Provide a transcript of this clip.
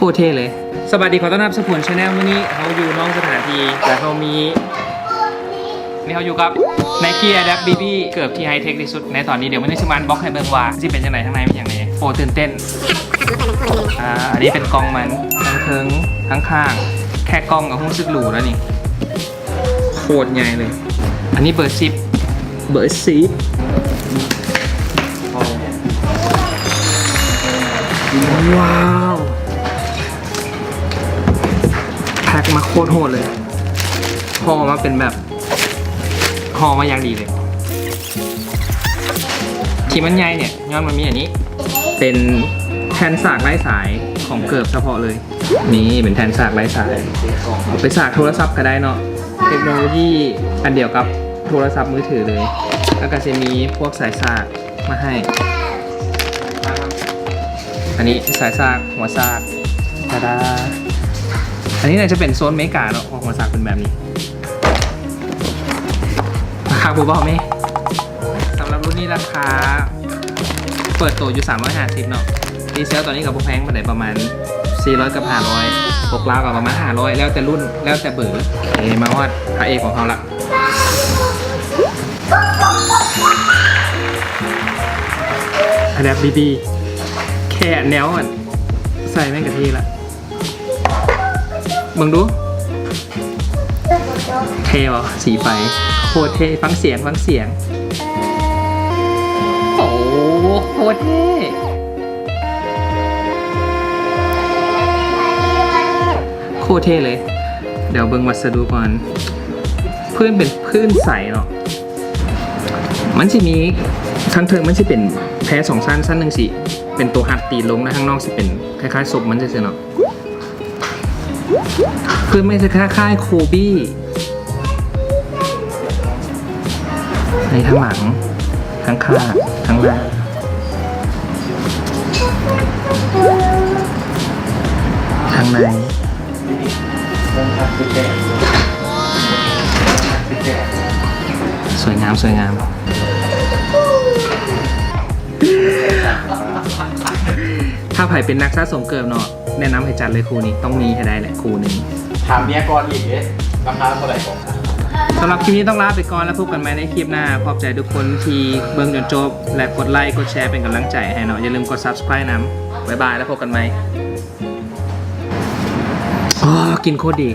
โคตรเท่เลยสวัสดีขอต้อนรับสุพลชาแนลวันนี้เขาอยู่นอกสถานที่แต่เขามีนี่เขาอยู่กับ Nike Adapt BB เกือบที่ไฮเทคที่สุดในตอนนี้เดี๋ยววันนี้ชิมันบล็อกให้เบิ่งว่าที่เป็นยังไงข้างในเป็นยังไงโอ้ตื่นเต้นอันนี้เป็นกล้องมันทั้งเทิงทั้งข้างแค่กล้องกับหุ้นซึกหรูแล้วนี่โคตรใหญ่เลยอันนี้เบอร์10ว้าวแพ็คมาโคตรโหดเลยห่อมาเป็นแบบห่อมาอย่างดีเลยที่มันใหญ่เนี่ยย้อนมันมีอันนี้เป็นแทนสากไร้สายของเกิบเฉพาะเลยนี่เป็นแทนสากไร้สายเอาไปสากโทรศัพท์ก็ได้เนาะเทคโนโลยีอันเดียวกับโทรศัพท์มือถือเลยแล้วก็จะมีพวกสายสากมาให้อันนี้สายสากหัวสากตาดาอันนี้เนี่ยจะเป็นโซนเมกาเนาะหัวสากเป็นแบบนี้ราคาบูบอกไหมสำหรับรุ่นนี้ราคาเปิดตัวอยู่350เนาะดีเซลตอนนี้กับพวกแพงมาได้ประมาณ400กับ500พวกลาวกับประมาณ500แล้วแต่รุ่นแล้วแต่เบอร์มาว่าพระเอกของเขาละAdapt BBแค่แนวอ่ะใส่แม่งกะทิละมึงดูเท่ป่ะสีไฟโคตรเท่ฟังเสียงโอ้โคตรเท่โคตรเท่เลยเดี๋ยวเบิ่งวัสดุก่อนพื้นเป็นพื้นใสเนาะมันจะมีทั้งเทิงมันจะเป็นแพ้2ชั้นชั้นหนึ่งสิเป็นตัวหัดตีลงนะข้างนอกจะเป็นคล้ายๆศพมันจะเนาะพื้นไม่จะคล้ายๆโคบี้ในทั้งหลังทั้งข้างทั้งหน้าทั้งในสวยงามถ้าไผ่เป็นนักสะสมเกิร์ลเนาะแนะนำให้จัดเลยครูนี้ต้องมีให้ได้แหละครูหนึ่งถามเมียก่อนอีกราคาเท่าไหร่ก่อนสำหรับคลิปนี้ต้องลาไปก่อนแล้วพบกันใหม่ในคลิปหน้าขอบใจทุกคนที่เบิ่งจนจบและกดไลค์กดแชร์เป็นกำลังใจให้เนาะอย่าลืมกด Subscribe นะบ๊ายบายแล้วพบกันใหม่กินโคตรดี